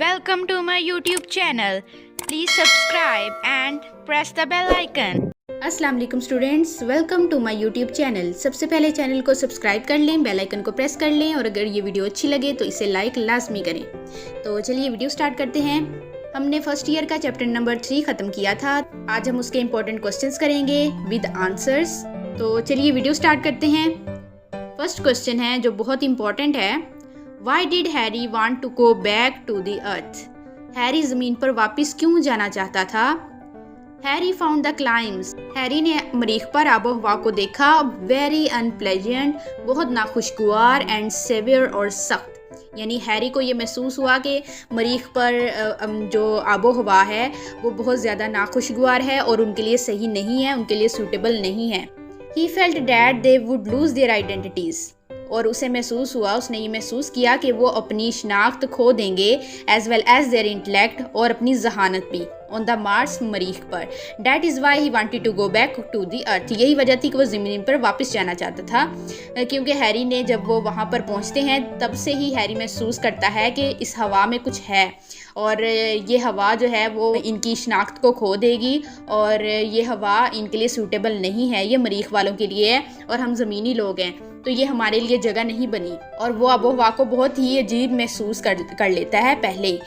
Welcome to my YouTube channel. Please subscribe and press the bell icon. अस्सलाम वालेकुम students, welcome to my YouTube channel. सबसे पहले channel को subscribe कर लें, बेल आइकन को प्रेस कर लें और अगर ये वीडियो अच्छी लगे तो इसे लाइक लाजमी करें। तो चलिए वीडियो स्टार्ट करते हैं। हमने फर्स्ट ईयर का चैप्टर नंबर 3 ख़त्म किया था। आज हम उसके इम्पोर्टेंट क्वेश्चंस करेंगे विद आंसर्स। तो चलिए वीडियो स्टार्ट करते हैं। फर्स्ट क्वेश्चन है जो बहुत इंपॉर्टेंट है, why did Harry want to go back to the earth? Harry ज़मीन पर वापस क्यों जाना चाहता था? Harry found the climes. Harry ने मरीख पर आबो हवा को देखा, वेरी अनप्लेजेंट, बहुत नाखुशगवार, एंड सेवियर और सख्त। यानी हैरी को ये महसूस हुआ कि मरीख पर जो आबो हवा है वो बहुत ज़्यादा नाखुशगवार है और उनके लिए सही नहीं है, उनके लिए सूटेबल नहीं है। He felt that they would lose their identities. और उसे महसूस हुआ, उसने ये महसूस किया कि वो अपनी शनाख्त खो देंगे, as well as their intellect, और अपनी जहानत भी, ऑन द मार्स, मरीख पर। That is why he wanted to go back to the earth. यही वजह थी कि वो ज़मीन पर वापस जाना चाहता था, क्योंकि हैरी ने जब वो वहाँ पर पहुँचते हैं तब से ही हैरी महसूस करता है कि इस हवा में कुछ है और ये हवा जो है वो इनकी शनाख्त को खो देगी और ये हवा इनके लिए सूटेबल नहीं है, ये मरीख वालों के लिए है और हम ज़मीनी लोग हैं, तो ये हमारे लिए जगह नहीं बनी। और वो आबो हवा को बहुत ही अजीब महसूस कर लेता है पहले ही,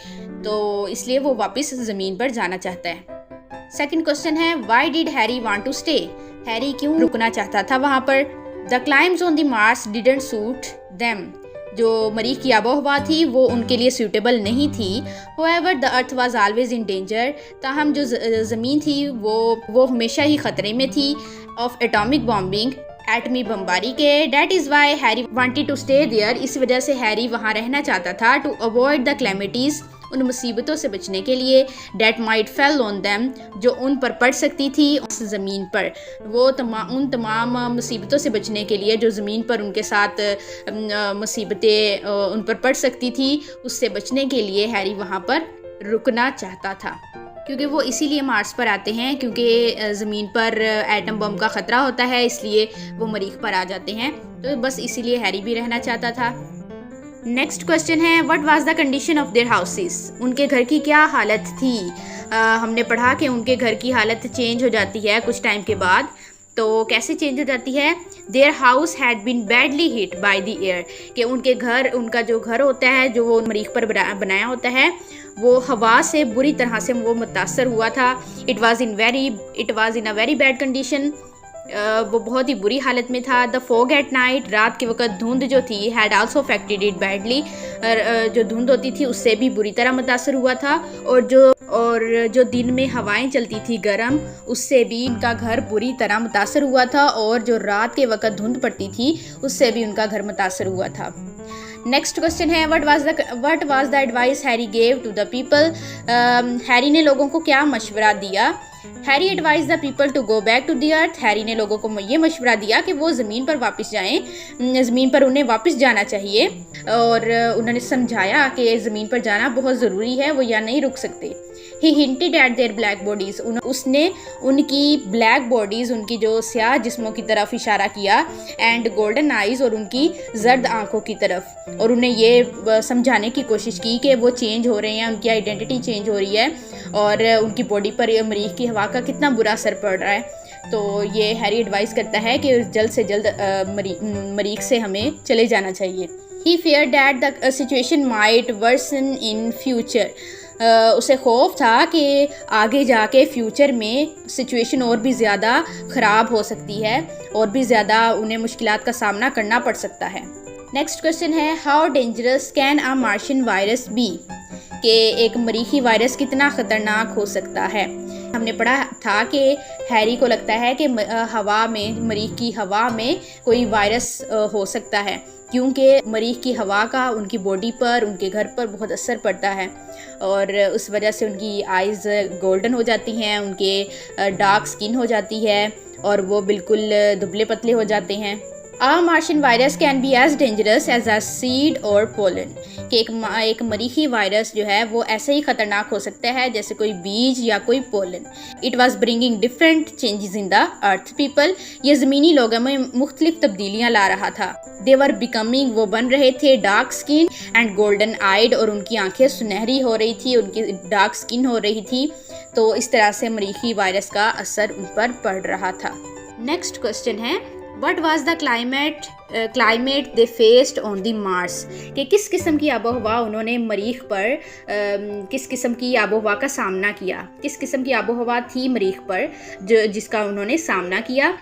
तो इसलिए वो वापस ज़मीन पर जाना चाहता है। सेकंड क्वेश्चन है, why did Harry want to stay? Harry क्यों रुकना चाहता था वहाँ पर? The climes on the Mars didn't suit them. जो मरीख की आबो हवा थी वो उनके लिए सूटेबल नहीं थी। However the earth was always in danger. ताहम जो ज़मीन थी वो हमेशा ही ख़तरे में थी ऑफ एटॉमिक बॉम्बिंग, एटमी बमबारी के। That is why Harry wanted to stay there. इस वजह से हैरी वहाँ रहना चाहता था। टू अवॉइड द कैलेमिटीज़, उन मुसीबतों से बचने के लिए। That might fell on them, जो उन पर पड़ सकती थी उस ज़मीन पर। वो उन तमाम मुसीबतों से बचने के लिए जो ज़मीन पर उनके साथ मुसीबतें उन पर पड़ सकती थी, उससे बचने के लिए हैरी वहाँ पर रुकना चाहता था। क्योंकि वो इसीलिए मार्स पर आते हैं क्योंकि ज़मीन पर एटम बम का ख़तरा होता है, इसलिए वो मरीख पर आ जाते हैं। तो बस इसीलिए हैरी भी रहना चाहता था। नेक्स्ट क्वेश्चन है, what was the condition of their houses? उनके घर की क्या हालत थी? हमने पढ़ा कि उनके घर की हालत चेंज हो जाती है कुछ टाइम के बाद। तो कैसे चेंज हो जाती है? Their house had been badly hit by the air, कि उनका जो घर होता है, जो वो मरीख पर बनाया होता है, वो हवा से बुरी तरह से वो मुतासर हुआ था। It was in a very bad condition. वो बहुत ही बुरी हालत में था। द फॉग एट नाइट, रात के वक्त धुंध जो थी, had also affected it badly. जो धुंध होती थी उससे भी बुरी तरह मुतासर हुआ था। और जो दिन में हवाएं चलती थी गर्म, उससे भी उनका घर बुरी तरह मुतासर हुआ था। और जो रात के वक्त धुंध पड़ती थी उससे भी उनका घर मुतासर हुआ था। नेक्स्ट क्वेश्चन है, what was the advice Harry gave to the people? Harry ने लोगों को क्या मशवरा दिया? Harry advised the people to go back to the earth. Harry ने लोगों को ये मशवरा दिया कि वो ज़मीन पर वापस जाएं, ज़मीन पर उन्हें वापस जाना चाहिए। और उन्होंने समझाया कि ज़मीन पर जाना बहुत ज़रूरी है, वो यहाँ नहीं रुक सकते। He hinted at their black bodies. उसने उनकी ब्लैक बॉडीज़, उनकी जो स्याह जिस्मों की तरफ इशारा किया। एंड गोल्डन आइज़, और उनकी जर्द आंखों की तरफ। और उन्हें ये समझाने की कोशिश की कि वो चेंज हो रहे हैं, उनकी आइडेंटिटी चेंज हो रही है और उनकी बॉडी पर मरीख की हवा का कितना बुरा असर पड़ रहा है। तो ये हैरी एडवाइस करता है कि जल्द से जल्द मरीख से हमें चले जाना चाहिए। He feared that the situation might worsen in future. उसे खौफ था कि आगे जाके फ्यूचर में सिचुएशन और भी ज़्यादा ख़राब हो सकती है और भी ज़्यादा उन्हें मुश्किलात का सामना करना पड़ सकता है। नेक्स्ट क्वेश्चन है, how dangerous can a Martian virus be? कि एक मरीखी वायरस कितना ख़तरनाक हो सकता है? हमने पढ़ा था कि हैरी को लगता है कि मरीख की हवा में कोई वायरस हो सकता है, क्योंकि मरीख की हवा का उनकी बॉडी पर, उनके घर पर बहुत असर पड़ता है और उस वजह से उनकी आइज़ गोल्डन हो जाती हैं, उनके डार्क स्किन हो जाती है और वो बिल्कुल दुबले पतले हो जाते हैं। A Martian virus can be as dangerous as a seed or pollen. कि एक मरीखी वायरस जो है वो ऐसे ही ख़तरनाक हो सकता है जैसे कोई बीज या कोई pollen. It was bringing different changes in the earth people. ये ज़मीनी लोगों में मुख्तलिफ तब्दीलियाँ ला रहा था. They were becoming, वो बन रहे थे dark skin and golden eyed, और उनकी आंखें सुनहरी हो रही थी, उनकी dark skin हो रही थी. तो इस तरह से मरीखी वायरस का असर उन पर पड़ रहा था. नेक्स्ट क्वेश्चन है, What was the climate they faced on the Mars? कि किस किस्म की आबो हवा उन्होंने मरीख पर किस किस्म की आबो हवा का सामना किया, किस किस्म की आबो हवा थी मरीख पर जिसका उन्होंने सामना किया.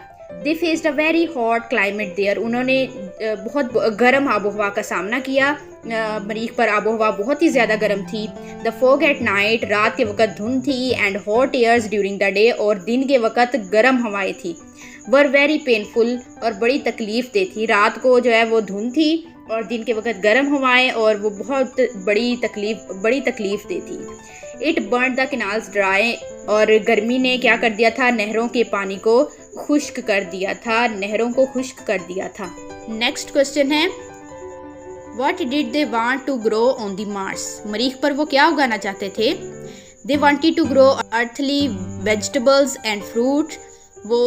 They faced a very hot climate there. उन्होंने बहुत गर्म आबो हवा का सामना किया. मरीख पर आबो हवा बहुत ही ज़्यादा गर्म थी. The fog at night, रात के वक़्त धुंध थी. And hot airs during the day, और दिन के वक़्त गर्म हवाएं थी. Were very painful, और बड़ी तकलीफ़ दे थी. रात को जो है वो धुंध थी और दिन के वक़्त गर्म हवाएं, और वो बहुत बड़ी तकलीफ़ दे थी. It burned the canals dry, और गर्मी ने क्या कर दिया था, नहरों के पानी को खुश्क कर दिया था, नहरों को खुश्क कर दिया था. नेक्स्ट क्वेश्चन है, What did they want to grow on the Mars? मरीख पर वो क्या उगाना चाहते थे? They wanted to grow earthly vegetables and fruit. वो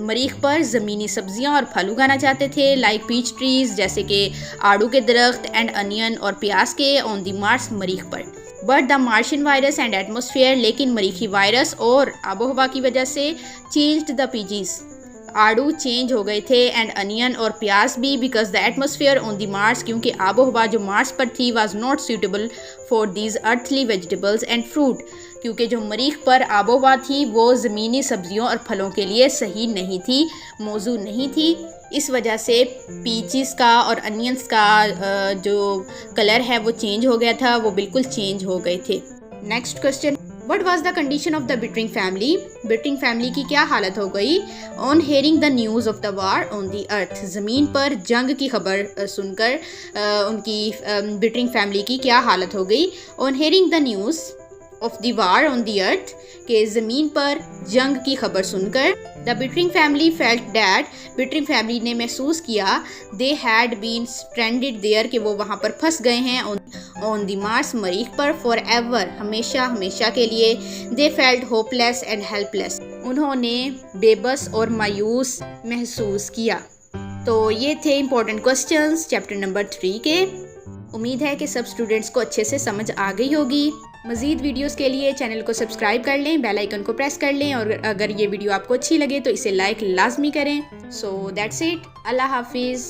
मरीख पर ज़मीनी सब्जियां और फल उगाना चाहते थे, लाइक पीच ट्रीज, जैसे कि आड़ू के दरख्त, एंड अनियन, और प्याज के, ऑन द मार्स, मरीख पर. But the Martian virus and atmosphere, लेकिन मरीखी वायरस और आबो हवा की वजह से चेंज्ड द पीजीज, आड़ू चेंज हो गए थे, एंड अनियन, और प्याज भी, because the atmosphere on the Mars, क्योंकि आबो हवा जो मार्स पर थी was not suitable for these earthly vegetables and fruit, क्योंकि जो मरीख पर आबो हवा थी वो ज़मीनी सब्जियों और फलों के लिए सही नहीं थी, मौजू नहीं थी. इस वजह से पीचेस का और अनियंस का जो कलर है वो चेंज हो गया था, वो बिल्कुल चेंज हो गए थे. Next question, What was the condition of the Bittering family? Bittering family की क्या हालत हो गई? On hearing the news of the war on the earth, ज़मीन पर जंग की खबर सुनकर उनकी बिटरिंग फैमिली की क्या हालत हो गई? On hearing the news of the war on the earth, के ज़मीन पर जंग की खबर सुनकर, the Bittering family felt that, Bittering family ने महसूस किया, they had been stranded there, कि वो वहाँ पर फंस गए हैं, on the Mars, मरीख पर, forever, हमेशा के लिए. They felt hopeless and helpless, उन्होंने बेबस और मायूस महसूस किया. तो ये थे इम्पोर्टेंट क्वेश्चंस चैप्टर नंबर 3 के. उम्मीद है कि सब स्टूडेंट्स को अच्छे से समझ आ गई होगी. मज़ीद वीडियोस के लिए चैनल को सब्सक्राइब कर लें, बेल आइकन को प्रेस कर लें, और अगर ये वीडियो आपको अच्छी लगे तो इसे लाइक लाजमी करें. So that's it. अल्लाह हाफिज़.